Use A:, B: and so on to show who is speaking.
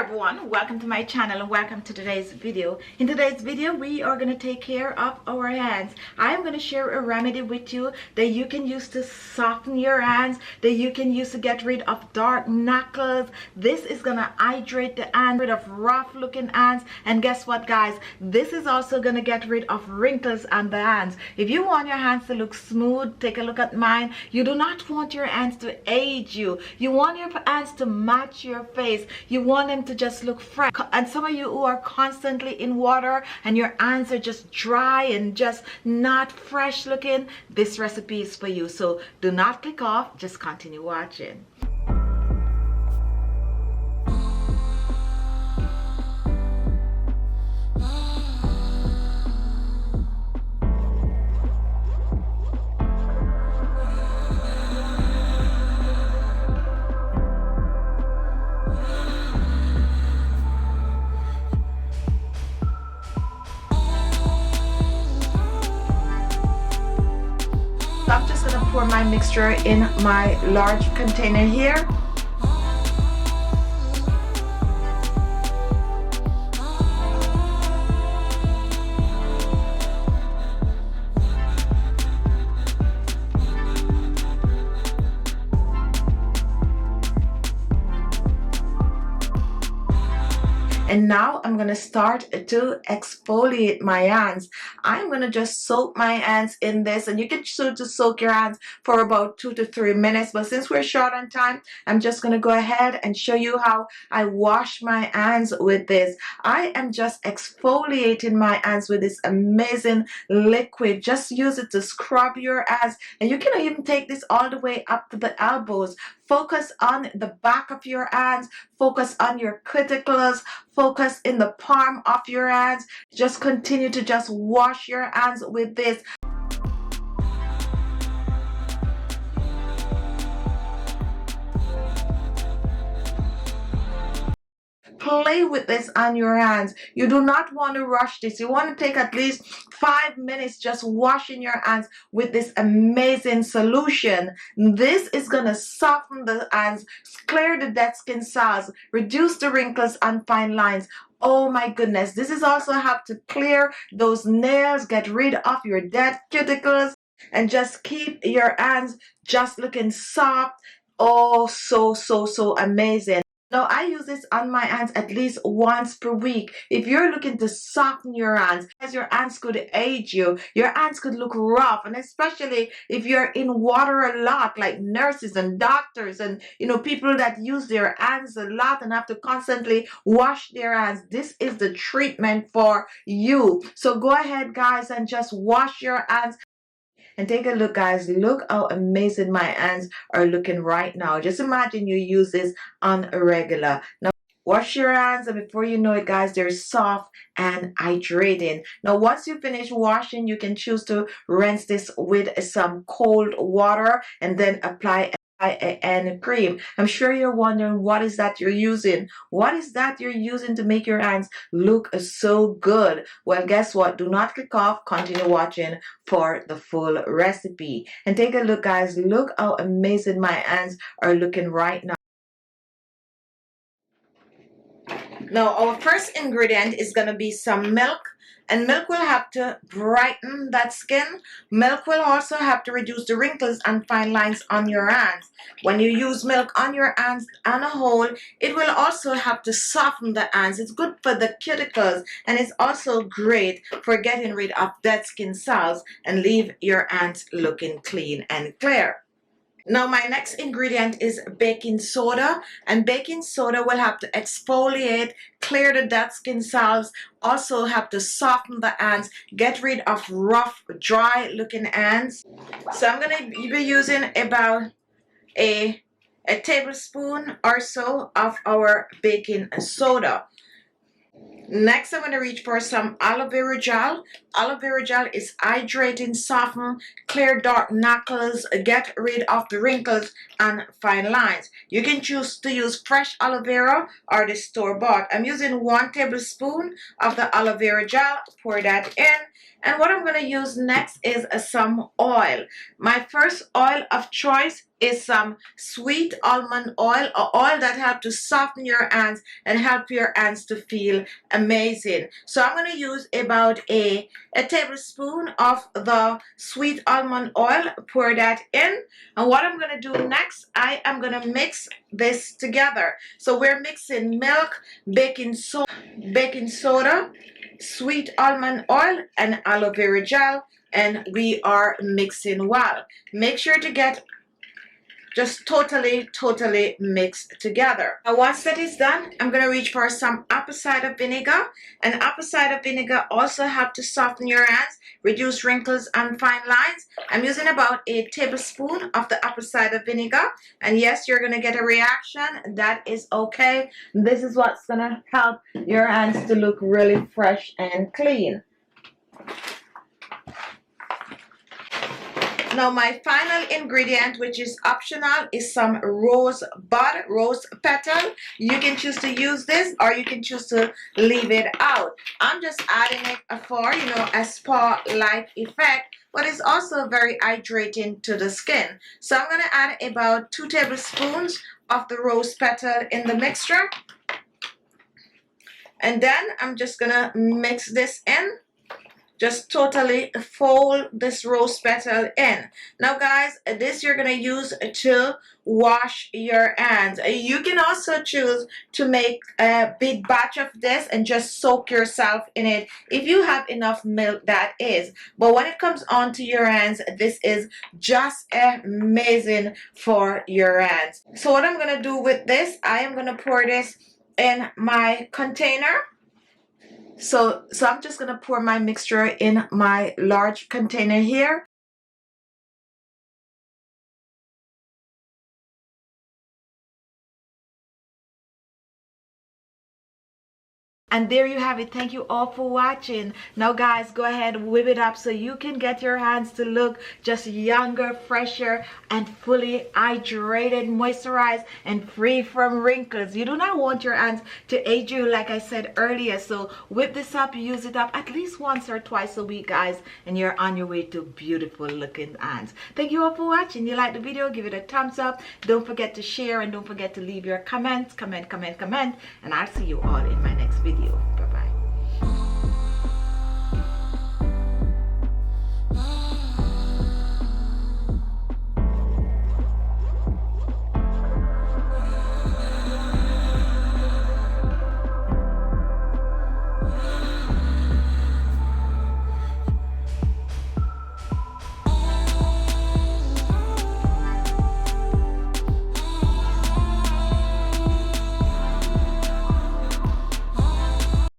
A: everyone, welcome to my channel and welcome to today's video. In today's video we are going to take care of our hands. I am going to share a remedy with you that you can use to soften your hands, that you can use to get rid of dark knuckles. This is going to hydrate the hand, rid of rough looking hands, and guess what guys, this is also going to get rid of wrinkles on the hands. If you want your hands to look smooth, take a look at mine. You do not want your hands to age you. You want your hands to match your face. You want them to just look fresh. And some of you who are constantly in water and your hands are just dry and just not fresh looking, this recipe is for you. So do not click off, just continue watching. I'm just going to pour my mixture in my large container here. And now I'm going to start to exfoliate my hands. I'm going to just soak my hands in this, and you can choose to soak your hands for about 2 to 3 minutes. But since we're short on time, I'm just going to go ahead and show you how I wash my hands with this. I am just exfoliating my hands with this amazing liquid. Just use it to scrub your hands, and you can even take this all the way up to the elbows. Focus on the back of your hands, focus on your cuticles, focus in the palm of your hands. Just continue to just wash your hands with this. Play with this on your hands. You do not want to rush this. You want to take at least 5 minutes just washing your hands with this amazing solution. This is going to soften the hands, clear the dead skin cells, reduce the wrinkles and fine lines. Oh my goodness, this is also help to clear those nails, get rid of your dead cuticles, and just keep your hands just looking soft. Oh, so amazing. Now, I use this on my hands at least once per week. If you're looking to soften your hands, as your hands could age you, your hands could look rough, and especially if you're in water a lot, like nurses and doctors and people that use their hands a lot and have to constantly wash their hands, this is the treatment for you. So go ahead guys and just wash your hands. And take a look guys, look how amazing my hands are looking right now. Just imagine you use this on a regular. Now wash your hands, and before you know it guys, they're soft and hydrating. Now once you finish washing, you can choose to rinse this with some cold water and then apply and cream. I'm sure you're wondering, what is that you're using? What is that you're using to make your hands look so good? Well, guess what? Do not click off. Continue watching for the full recipe. And take a look guys, look how amazing my hands are looking right now. Now our first ingredient is going to be some milk, and milk will have to brighten that skin. Milk will also have to reduce the wrinkles and fine lines on your hands. When you use milk on your hands on a whole, it will also have to soften the hands. It's good for the cuticles, and it's also great for getting rid of dead skin cells and leave your hands looking clean and clear. Now my next ingredient is baking soda, and baking soda will have to exfoliate, clear the dead skin cells, also have to soften the hands, get rid of rough, dry looking hands. So I'm going to be using about a tablespoon or so of our baking soda. Next, I'm going to reach for some aloe vera gel. Aloe vera gel is hydrating, soften, clear dark knuckles, get rid of the wrinkles and fine lines. You can choose to use fresh aloe vera or the store-bought. I'm using 1 tablespoon of the aloe vera gel. Pour that in. And what I'm going to use next is some oil. My first oil of choice is some sweet almond oil, or oil that help to soften your hands and help your hands to feel amazing. So I'm going to use about a tablespoon of the sweet almond oil, pour that in. And what I'm going to do next, I am going to mix this together. So we're mixing milk, baking soda, sweet almond oil, and aloe vera gel, and we are mixing well. Make sure to get just totally mixed together. Now once that is done, I'm going to reach for some apple cider vinegar. And apple cider vinegar also help to soften your hands, reduce wrinkles and fine lines. I'm using about a tablespoon of the apple cider vinegar. And yes, you're going to get a reaction. That is okay. This is what's going to help your hands to look really fresh and clean. Now my final ingredient, which is optional, is some rose petal. You can choose to use this or you can choose to leave it out. I'm just adding it for, you know, a spa-like effect, but it's also very hydrating to the skin. So I'm going to add about 2 tablespoons of the rose petal in the mixture. And then I'm just going to mix this in. Just totally fold this rose petal in. Now guys, this you're going to use to wash your hands. You can also choose to make a big batch of this and just soak yourself in it if you have enough milk, that is. But when it comes onto your hands, this is just amazing for your hands. So what I'm going to do with this, I am going to pour this in my container. So I'm just going to pour my mixture in my large container here. And there you have it. Thank you all for watching. Now guys, go ahead, whip it up so you can get your hands to look just younger, fresher, and fully hydrated, moisturized, and free from wrinkles. You do not want your hands to age you, like I said earlier. So whip this up, use it up at least once or twice a week, guys, and you're on your way to beautiful looking hands. Thank you all for watching. You like the video, give it a thumbs up. Don't forget to share and don't forget to leave your comments. Comment. And I'll see you all in my next video. Bye-bye.